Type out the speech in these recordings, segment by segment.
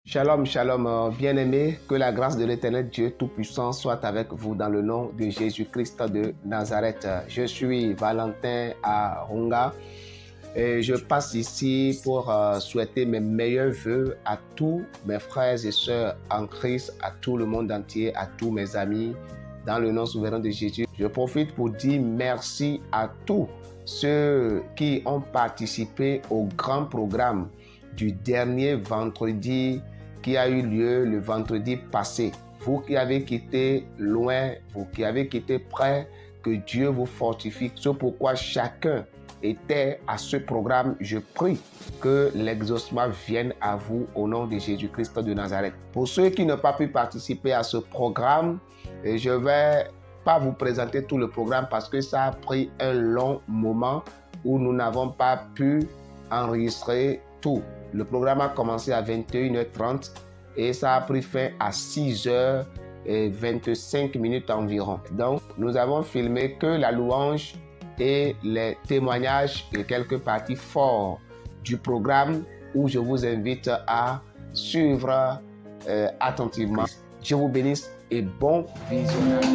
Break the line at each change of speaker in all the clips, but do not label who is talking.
Shalom, shalom, bien-aimés, que la grâce de l'Éternel Dieu Tout-Puissant soit avec vous dans le nom de Jésus-Christ de Nazareth. Je suis Valentin Arunga et je passe ici pour souhaiter mes meilleurs vœux à tous mes frères et sœurs en Christ, à tout le monde entier, à tous mes amis, dans le nom souverain de Jésus. Je profite pour dire merci à tous ceux qui ont participé au grand programme du dernier vendredi qui a eu lieu le vendredi passé. Vous qui avez quitté loin, vous qui avez quitté près, que Dieu vous fortifie. C'est pourquoi chacun était à ce programme. Je prie que l'exaucement vienne à vous au nom de Jésus-Christ de Nazareth. Pour ceux qui n'ont pas pu participer à ce programme, je ne vais pas vous présenter tout le programme parce que ça a pris un long moment où nous n'avons pas pu enregistrer tout. Le programme a commencé à 21h30 et ça a pris fin à 6h25 environ. Donc, nous avons filmé que la louange et les témoignages et quelques parties fortes du programme où je vous invite à suivre attentivement. Dieu vous bénisse et bon visionnage.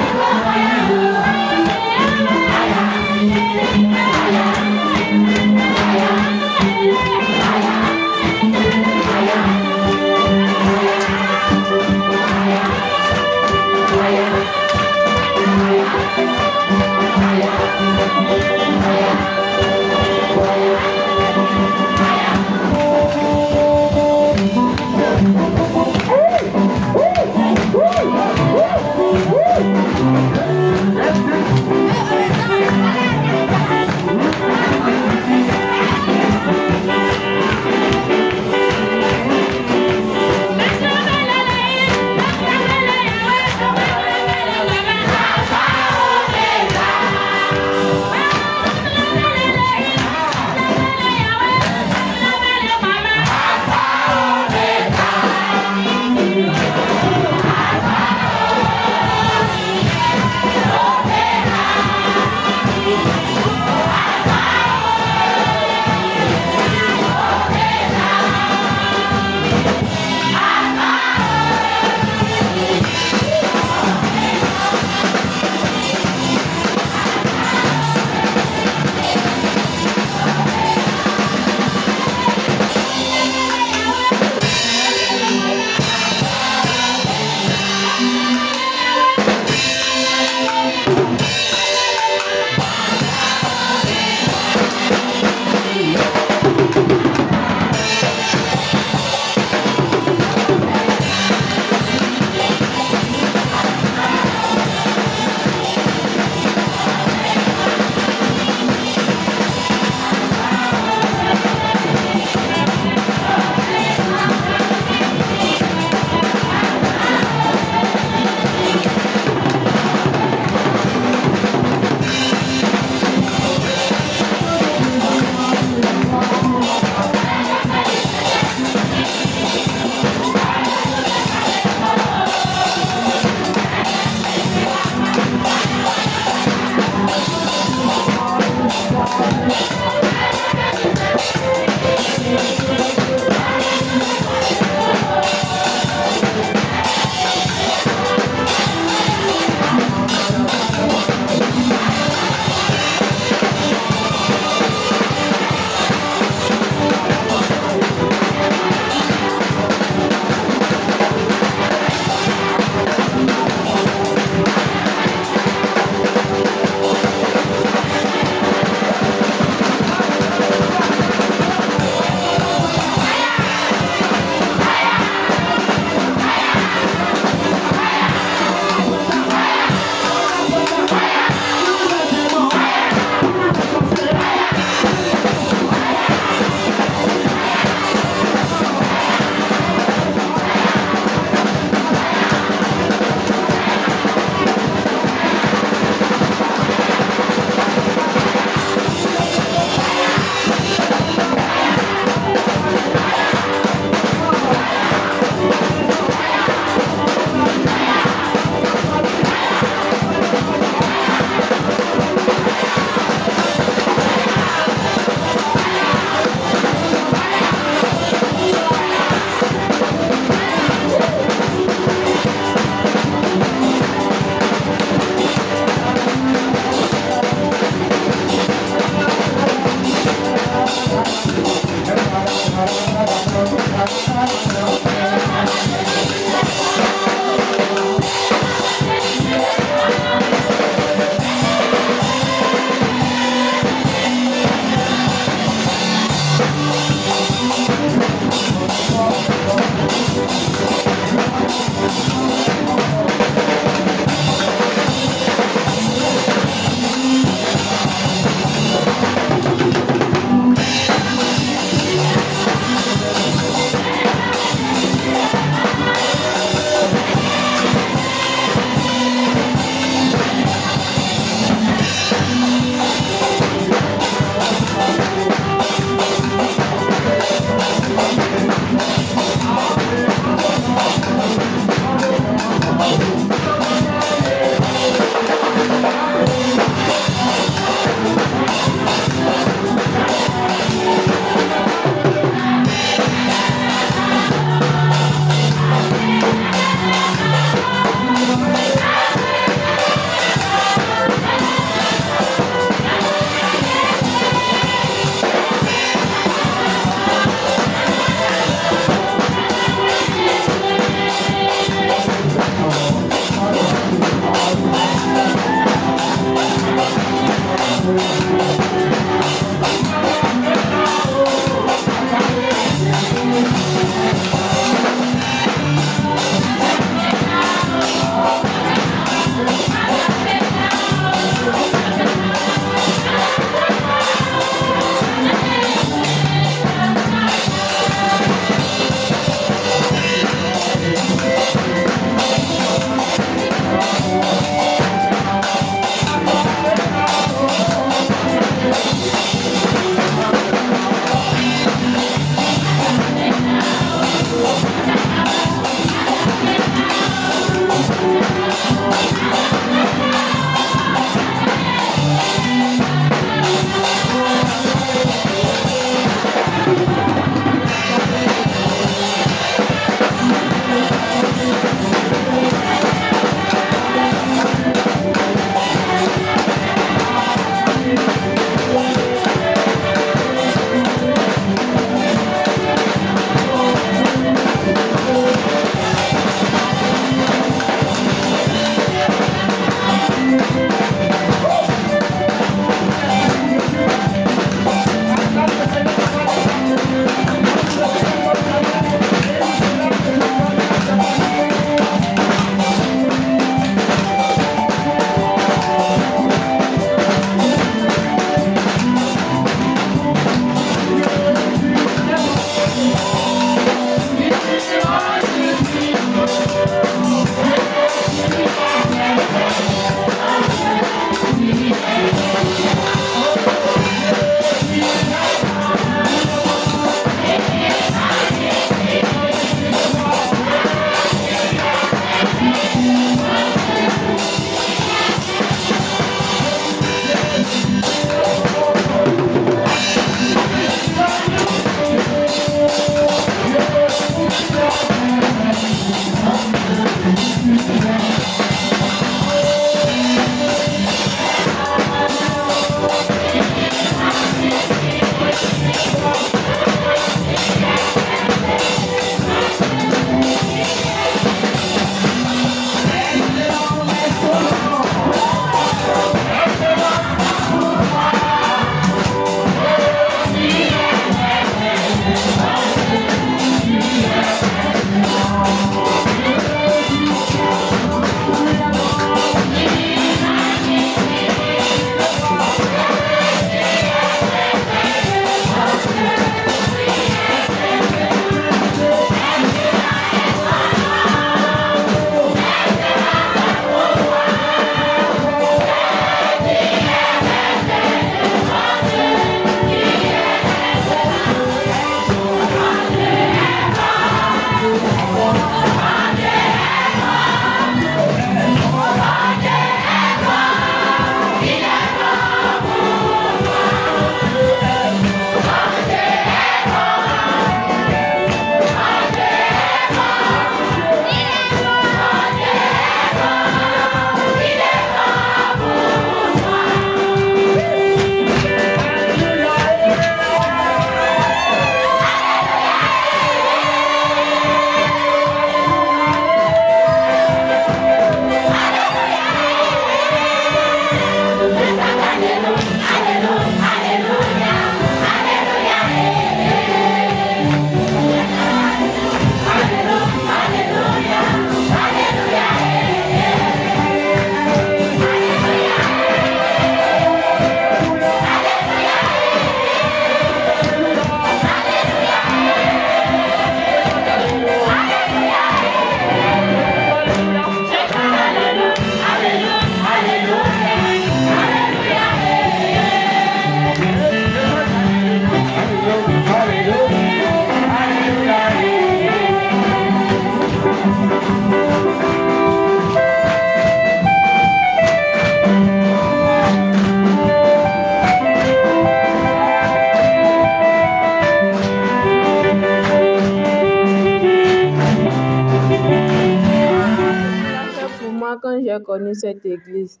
j'ai connu cette église.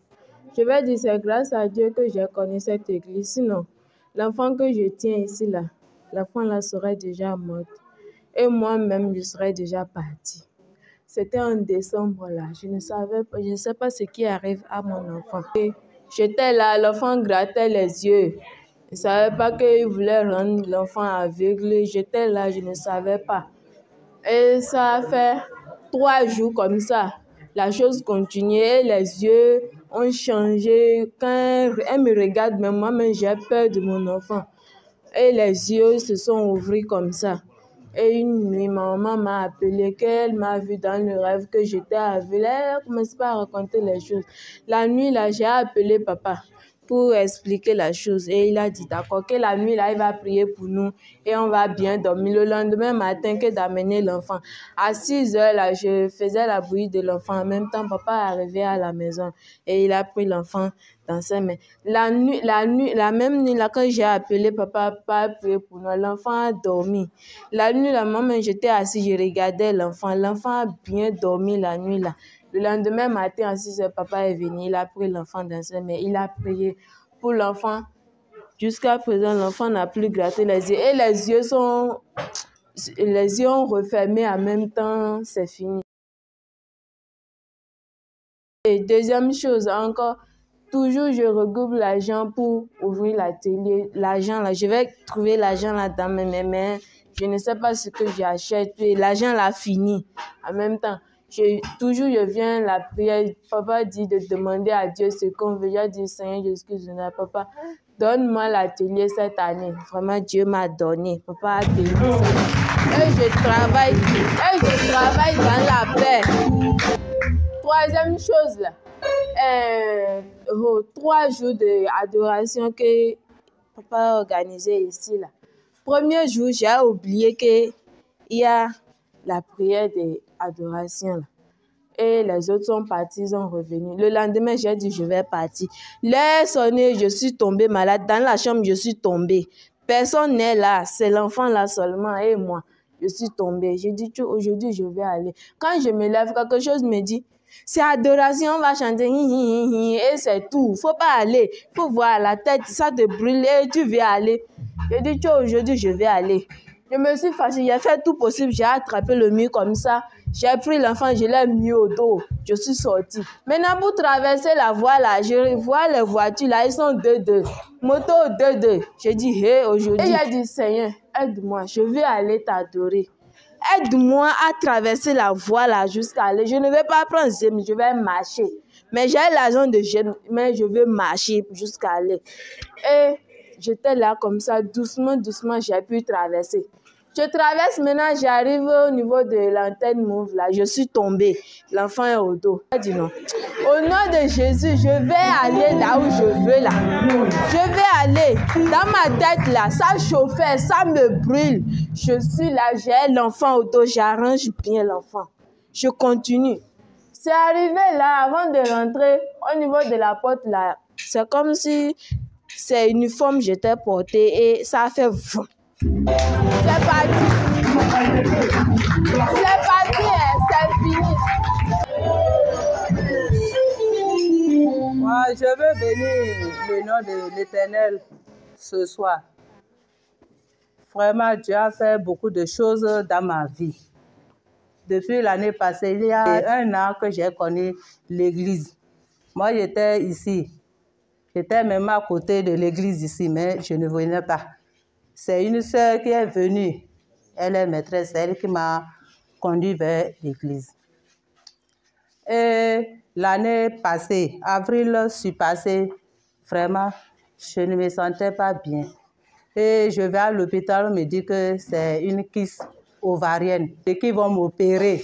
Je vais dire c'est grâce à Dieu que j'ai connu cette église. Sinon, l'enfant que je tiens ici, là, l'enfant là serait déjà mort. Et moi-même, je serais déjà partie. C'était en décembre là. Je ne sais pas ce qui arrive à mon enfant. Et j'étais là, l'enfant grattait les yeux. Je ne savais pas qu'il voulait rendre l'enfant aveugle. J'étais là, je ne savais pas. Et ça a fait 3 jours comme ça. La chose continuait, les yeux ont changé. Quand elle me regarde, mais moi-même, j'ai peur de mon enfant. Et les yeux se sont ouverts comme ça. Et une nuit, ma maman m'a appelé, qu'elle m'a vu dans le rêve que j'étais aveugle. Elle a commencé à raconter les choses. La nuit, là, j'ai appelé papa pour expliquer la chose. Et il a dit, d'accord, que la nuit, là, il va prier pour nous et on va bien dormir. Le lendemain matin, que d'amener l'enfant. À 6 heures, là, je faisais la bouillie de l'enfant. En même temps, papa est arrivé à la maison et il a pris l'enfant dans ses mains. La même nuit, là, quand j'ai appelé papa a prié pour nous, l'enfant a dormi. La nuit, là, moi, j'étais assise, je regardais l'enfant. L'enfant a bien dormi la nuit, là. Le lendemain matin, à 6 heures, papa est venu, il a pris l'enfant dans ses mains, il a prié pour l'enfant. Jusqu'à présent, l'enfant n'a plus gratté les yeux. Et les yeux ont refermé en même temps, c'est fini. Et deuxième chose encore, toujours je regroupe l'argent pour ouvrir l'atelier. L'argent là, je vais trouver l'argent là dans mes mains. Je ne sais pas ce que j'achète. L'argent là fini. En même temps, je viens la prière. Papa dit de demander à Dieu ce qu'on veut. J'ai dit, Seigneur, excuse-moi, papa, donne-moi l'atelier cette année. Vraiment, Dieu m'a donné. Papa a donné ça. Et je travaille dans la paix. Troisième chose là. 3 jours d'adoration que papa a organisé ici là. Premier jour, j'ai oublié qu'il y a la prière d'adoration là. Et les autres sont partis, ils sont revenus. Le lendemain, j'ai dit, je vais partir. L'air sonné, je suis tombée malade. Dans la chambre, je suis tombée. Personne n'est là, c'est l'enfant là seulement et moi. Je suis tombée. J'ai dit, aujourd'hui, je vais aller. Quand je me lève, quelque chose me dit, c'est adoration, on va chanter, et c'est tout. Faut pas aller. Faut voir la tête, ça te brûle et tu veux aller. J'ai dit, aujourd'hui, je vais aller. Je me suis fâchée, j'ai fait tout possible, j'ai attrapé le mur comme ça. J'ai pris l'enfant, je l'ai mis au dos. Je suis sortie. Maintenant, pour traverser la voie là, je vois les voitures là, ils sont 2-2. Moto 2-2. J'ai dit, hé, aujourd'hui. Et j'ai dit, Seigneur, aide-moi, je veux aller t'adorer. Aide-moi à traverser la voie là jusqu'à aller. Je ne vais pas prendre Zem, je vais marcher. Mais j'ai l'argent de Zem, mais je veux marcher jusqu'à aller. Et j'étais là comme ça, doucement, doucement, j'ai pu traverser. Je traverse maintenant, j'arrive au niveau de l'antenne Move là, je suis tombée. L'enfant est au dos. Je dis non. Au nom de Jésus, je vais aller là où je veux là. Je vais aller. Dans ma tête là, ça chauffait, ça me brûle. Je suis là, j'ai l'enfant au dos, j'arrange bien l'enfant. Je continue. C'est arrivé là, avant de rentrer, au niveau de la porte là, c'est comme si c'est uniforme j'étais portée et ça a fait vroom. C'est parti. C'est parti, c'est fini.
Moi, je veux bénir le nom de l'Éternel ce soir. Vraiment, Dieu a fait beaucoup de choses dans ma vie. Depuis l'année passée, il y a 1 an que j'ai connu l'église. Moi, j'étais ici. J'étais même à côté de l'église ici, mais je ne venais pas. C'est une sœur qui est venue. Elle est maîtresse, elle qui m'a conduit vers l'église. Et l'année passée, avril, je suis passée, vraiment, je ne me sentais pas bien. Et je vais à l'hôpital, on me dit que c'est une kyste ovarienne et qu'ils vont m'opérer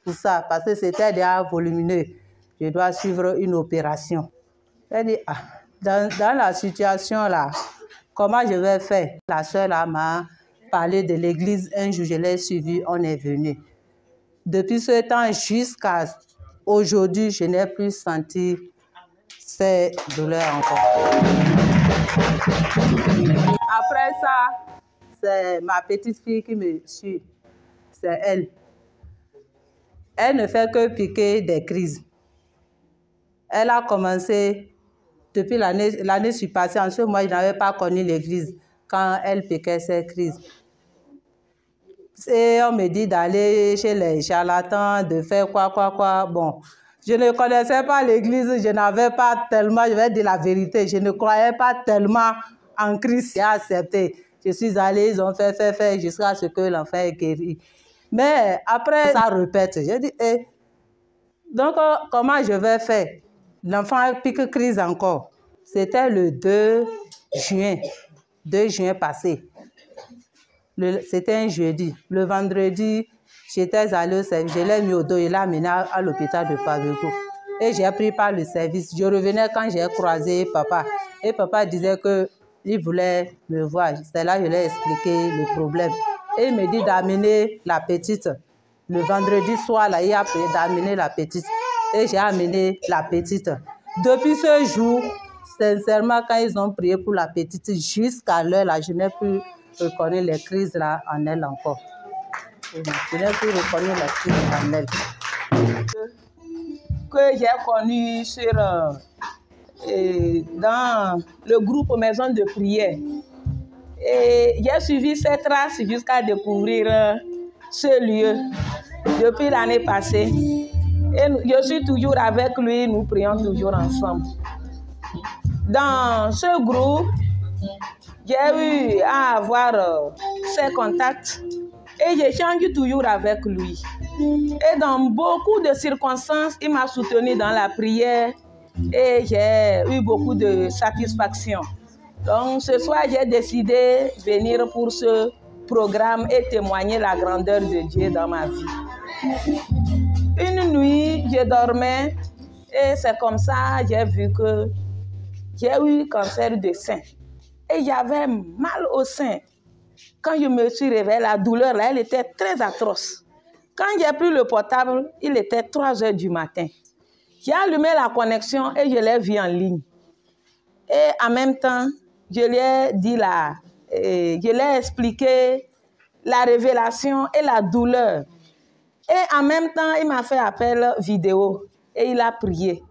pour ça, parce que c'était déjà volumineux. Je dois suivre une opération. Elle dit, dans la situation là, comment je vais faire? La soeur là m'a parlé de l'église. Un jour, je l'ai suivi, on est venu. Depuis ce temps jusqu'à aujourd'hui, je n'ai plus senti ces douleurs encore. Après ça, c'est ma petite fille qui me suit. C'est elle. Elle ne fait que piquer des crises. Elle a commencé depuis l'année surpassée. En ce mois, je n'avais pas connu l'église quand elle piquait ses crises. Et on me dit d'aller chez les charlatans, de faire quoi. Bon, je ne connaissais pas l'église, je n'avais pas tellement, je vais dire la vérité, je ne croyais pas tellement en Christ. J'ai accepté. Je suis allée, ils ont fait jusqu'à ce que l'enfant est guéri. Mais après, ça répète. J'ai dit, donc comment je vais faire? L'enfant pique crise encore. C'était le 2 juin passé. C'était un jeudi. Le vendredi, j'étais allée au service. Je l'ai mis au dos, il l'a amené à l'hôpital de Paveko. Et j'ai pris par le service. Je revenais quand j'ai croisé papa. Et papa disait qu'il voulait me voir. C'est là que je lui ai expliqué le problème. Et il me dit d'amener la petite. Le vendredi soir, là, il a pris d'amener la petite. Et j'ai amené la petite. Depuis ce jour, sincèrement, quand ils ont prié pour la petite, jusqu'à l'heure, là, je n'ai plus reconnu les crises là en elle encore. Je n'ai plus reconnu les crises en elle.
Que j'ai connu dans le groupe Maison de prière. Et j'ai suivi ses traces jusqu'à découvrir ce lieu depuis l'année passée. Et je suis toujours avec lui, nous prions toujours ensemble. Dans ce groupe, j'ai eu à avoir ses contacts et j'échange toujours avec lui. Et dans beaucoup de circonstances, il m'a soutenu dans la prière et j'ai eu beaucoup de satisfaction. Donc ce soir, j'ai décidé de venir pour ce programme et témoigner la grandeur de Dieu dans ma vie. Une nuit, je dormais et c'est comme ça que j'ai vu que j'ai eu cancer de sein. Et j'avais mal au sein. Quand je me suis réveillée, la douleur là, elle était très atroce. Quand j'ai pris le portable, il était 3 heures du matin. J'ai allumé la connexion et je l'ai vu en ligne. Et en même temps, je lui ai dit je lui ai expliqué la révélation et la douleur. Et en même temps, il m'a fait appel vidéo et il a prié.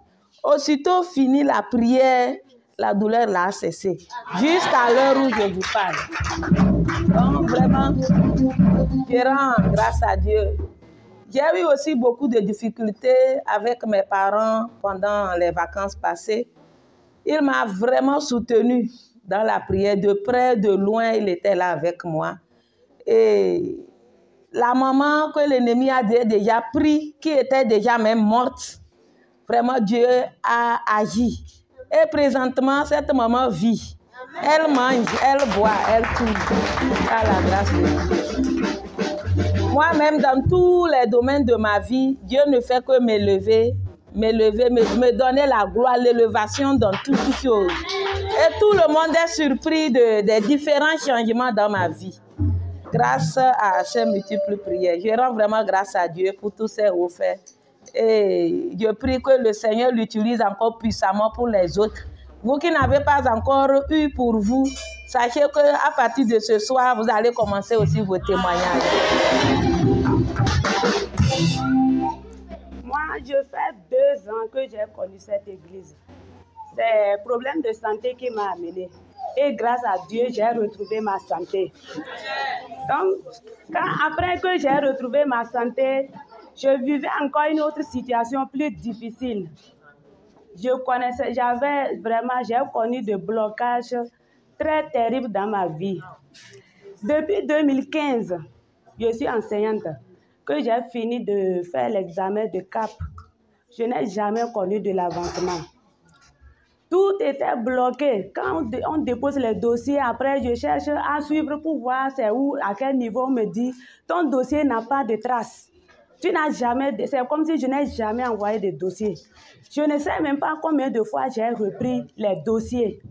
Aussitôt fini la prière, la douleur l'a cessé. Jusqu'à l'heure où je vous parle. Donc vraiment, je rends grâce à Dieu. J'ai eu aussi beaucoup de difficultés avec mes parents pendant les vacances passées. Il m'a vraiment soutenu dans la prière. De près, de loin, il était là avec moi. Et la maman que l'ennemi a déjà pris, qui était déjà même morte, vraiment Dieu a agi. Et présentement, cette maman vit. Elle mange, elle boit, elle court. À la grâce de Dieu. Moi-même, dans tous les domaines de ma vie, Dieu ne fait que m'élever, me donner la gloire, l'élévation dans toutes choses. Et tout le monde est surpris des différents changements dans ma vie. Grâce à ces multiples prières. Je rends vraiment grâce à Dieu pour tous ces hauts faits. Et je prie que le Seigneur l'utilise encore puissamment pour les autres. Vous qui n'avez pas encore eu pour vous, sachez qu'à partir de ce soir, vous allez commencer aussi vos témoignages.
Moi, je fais 2 ans que j'ai connu cette église. C'est le problème de santé qui m'a amené. Et grâce à Dieu, j'ai retrouvé ma santé. Donc, après que j'ai retrouvé ma santé, je vivais encore une autre situation plus difficile. J'ai connu des blocages très terribles dans ma vie. Depuis 2015, je suis enseignante, que j'ai fini de faire l'examen de CAP. Je n'ai jamais connu de l'avancement. Tout était bloqué. Quand on dépose les dossiers, après je cherche à suivre pour voir c'est où, à quel niveau on me dit ton dossier n'a pas de traces. Tu n'as jamais, c'est comme si je n'ai jamais envoyé de dossier. Je ne sais même pas combien de fois j'ai repris les dossiers.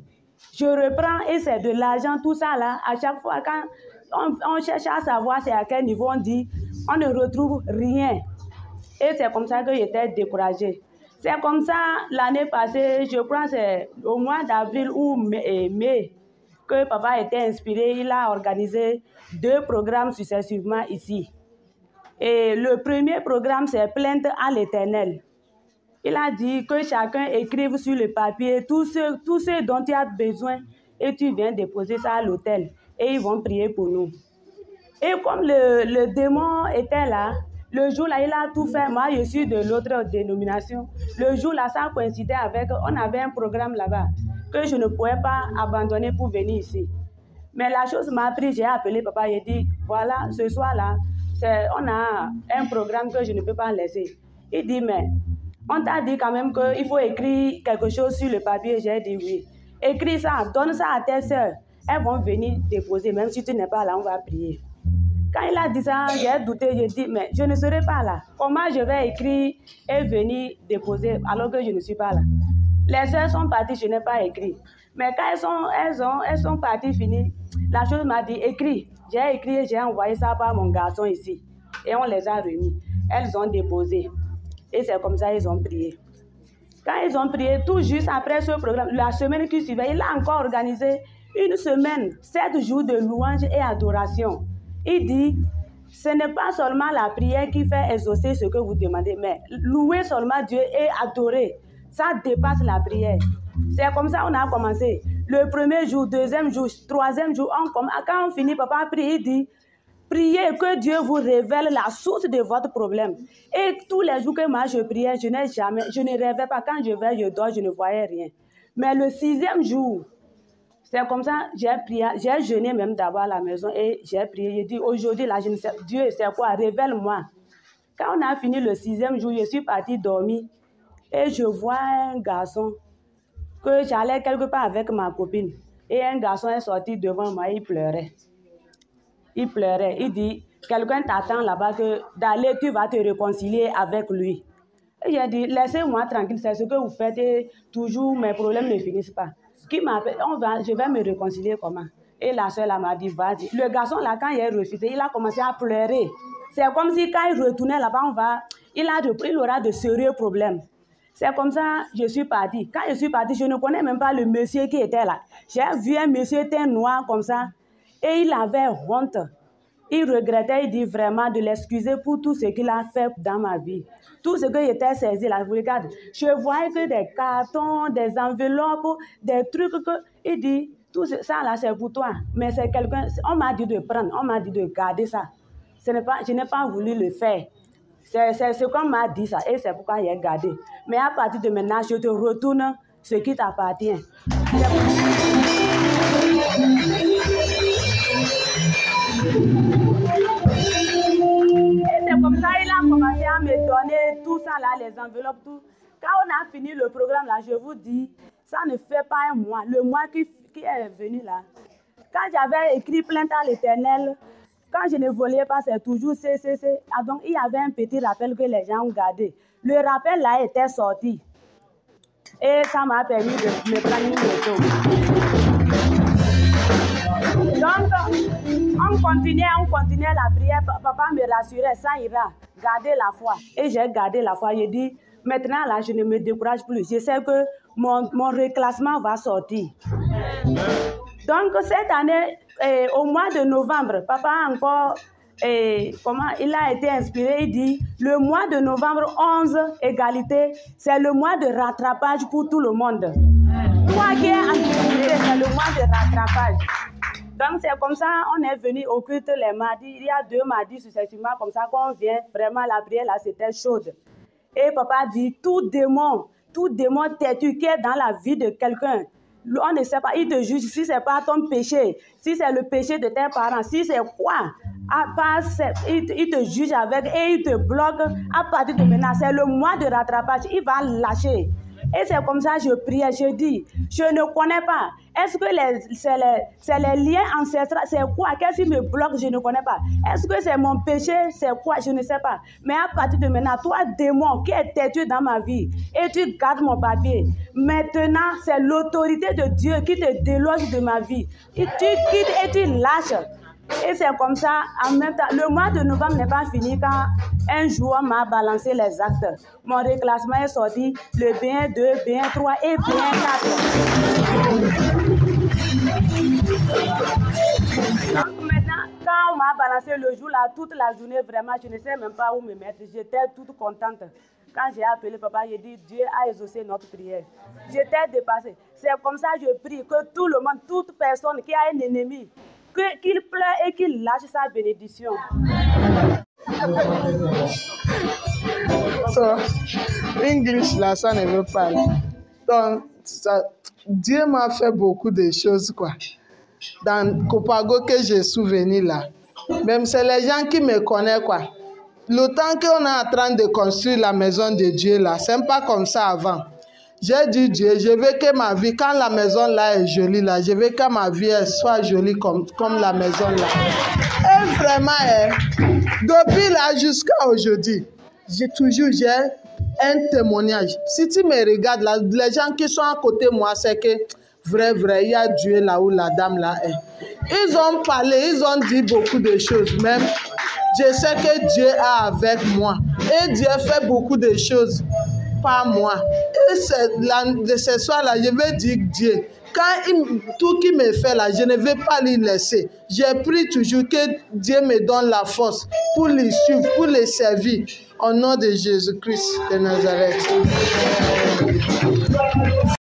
Je reprends et c'est de l'argent, tout ça là. À chaque fois, quand on cherche à savoir c'est à quel niveau on dit, on ne retrouve rien. Et c'est comme ça que j'étais découragée. C'est comme ça, l'année passée, je crois que c'est au mois d'avril ou mai, que papa était inspiré. Il a organisé 2 programmes successivement ici. Et le premier programme, c'est Plainte à l'Éternel. Il a dit que chacun écrive sur le papier tout ce dont tu as besoin et tu viens déposer ça à l'hôtel et ils vont prier pour nous. Et comme le démon était là, le jour-là, il a tout fait. Moi, je suis de l'autre dénomination. Le jour-là, ça coïncidait avec... On avait un programme là-bas que je ne pouvais pas abandonner pour venir ici. Mais la chose m'a pris, j'ai appelé papa, j'ai dit, voilà, ce soir-là, on a un programme que je ne peux pas laisser. Il dit, mais on t'a dit quand même qu'il faut écrire quelque chose sur le papier. J'ai dit oui. Écris ça, donne ça à tes soeurs. Elles vont venir déposer, même si tu n'es pas là, on va prier. Quand il a dit ça, j'ai douté, j'ai dit, mais je ne serai pas là. Comment je vais écrire et venir déposer alors que je ne suis pas là? Les soeurs sont parties, je n'ai pas écrit. Mais quand elles sont parties, finies, la chose m'a dit, écris. J'ai écrit et j'ai envoyé ça par mon garçon ici. Et on les a remis. Elles ont déposé. Et c'est comme ça qu'ils ont prié. Quand ils ont prié, tout juste après ce programme, la semaine qui suivait, il a encore organisé une semaine, 7 jours de louange et adoration. Il dit, ce n'est pas seulement la prière qui fait exaucer ce que vous demandez, mais louer seulement Dieu et adorer, ça dépasse la prière. C'est comme ça qu'on a commencé. Le premier jour, deuxième jour, troisième jour, quand on finit, papa prie, il dit, priez que Dieu vous révèle la source de votre problème. Et tous les jours que moi je priais, je ne rêvais pas. Quand je dors, je ne voyais rien. Mais le 6e jour, c'est comme ça, j'ai prié, j'ai jeûné même d'abord à la maison et j'ai prié. J'ai dit, aujourd'hui, là, je ne sais, Dieu, c'est quoi? Révèle-moi. Quand on a fini le 6e jour, je suis partie dormir et je vois un garçon que j'allais quelque part avec ma copine. Et un garçon est sorti devant moi, il pleurait. Il pleurait. Il dit, quelqu'un t'attend là-bas que d'aller, tu vas te réconcilier avec lui. Et j'ai dit, laissez-moi tranquille, c'est ce que vous faites et toujours mes problèmes ne finissent pas. Qui m'appelle, je vais me réconcilier comment? Et la soeur là m'a dit, vas-y. Le garçon là, quand il a refusé, il a commencé à pleurer. C'est comme si quand il retournait là-bas, il aura de sérieux problèmes. C'est comme ça, je suis partie. Quand je suis partie, je ne connais même pas le monsieur qui était là. J'ai vu un monsieur teint noir comme ça. Et il avait honte. Il regrettait, il dit vraiment de l'excuser pour tout ce qu'il a fait dans ma vie. Tout ce que j'étais saisi là, vous regardez, je voyais que des cartons, des enveloppes, des trucs que... Il dit, tout ça là c'est pour toi. Mais c'est quelqu'un, on m'a dit de prendre, on m'a dit de garder ça. Je n'ai pas voulu le faire. C'est ce qu'on m'a dit ça et c'est pourquoi j'ai gardé. Mais à partir de maintenant, je te retourne ce qui t'appartient. Et c'est comme ça qu'il a commencé à me donner tout ça là, les enveloppes, tout. Quand on a fini le programme là, je vous dis, ça ne fait pas un mois. Le mois qui est venu là, quand j'avais écrit plainte à l'Éternel, quand je ne volais pas, c'est toujours CCC. Ah, donc il y avait un petit rappel que les gens ont gardé. Le rappel là était sorti. Et ça m'a permis de me prendre une moto. Donc, on continuait la prière. Papa me rassurait, ça ira. Gardez la foi. Et j'ai gardé la foi. J'ai dit, maintenant là, je ne me décourage plus. Je sais que mon reclassement va sortir. Donc, cette année, au mois de novembre, papa a encore, il a été inspiré, il dit, le mois de novembre 11, égalité, c'est le mois de rattrapage pour tout le monde. Toi qui es en difficulté, c'est le mois de rattrapage. Donc, c'est comme ça, on est venu au culte les mardis. Il y a 2 mardis successivement, comme ça, quand on vient, vraiment, la prière, là, c'était chaude. Et papa dit, tout démon têtu qui est dans la vie de quelqu'un, on ne sait pas, il te juge si ce n'est pas ton péché, si c'est le péché de tes parents, si c'est quoi, il te juge avec et il te bloque. À partir de maintenant, c'est le mois de rattrapage, il va lâcher. Et c'est comme ça que je priais, je dis, je ne connais pas. Est-ce que c'est les liens ancestraux, c'est quoi? Qu'est-ce qui me bloque? Je ne connais pas. Est-ce que c'est mon péché? C'est quoi? Je ne sais pas. Mais à partir de maintenant, toi, démon qui est têtu dans ma vie, et tu gardes mon papier. Maintenant, c'est l'autorité de Dieu qui te déloge de ma vie. Et tu quittes et tu lâches. Et c'est comme ça, en même temps, le mois de novembre n'est pas fini quand un jour on m'a balancé les actes. Mon reclassement est sorti, le B1, 2, B1, 3 et B1, 4. Donc maintenant, quand on m'a balancé le jour là, toute la journée, vraiment, je ne sais même pas où me mettre. J'étais toute contente. Quand j'ai appelé papa, j'ai dit Dieu a exaucé notre prière. J'étais dépassée. C'est comme ça que je prie que tout le monde, toute personne qui a un ennemi, qu'il pleure et qu'il lâche sa bénédiction.
So, English, là, ça ne veut pas. Donc, Dieu m'a fait beaucoup de choses, quoi. Dans Copago que j'ai souvenu là. Même c'est les gens qui me connaissent, quoi. Le temps qu'on est en train de construire la maison de Dieu là, c'est pas comme ça avant. J'ai dit Dieu, je veux que ma vie, quand la maison là est jolie là, je veux que ma vie soit jolie comme la maison là. Et vraiment, depuis là jusqu'à aujourd'hui, j'ai un témoignage. Si tu me regardes là, les gens qui sont à côté de moi, c'est que vrai, il y a Dieu là où la dame là est. Ils ont parlé, ils ont dit beaucoup de choses. Même, je sais que Dieu est avec moi. Et Dieu fait beaucoup de choses par moi. Et ce soir-là, je vais dire Dieu. Quand tout qui me fait là, je ne vais pas lui laisser. Je prie toujours que Dieu me donne la force pour les suivre, pour les servir. Au nom de Jésus-Christ de Nazareth.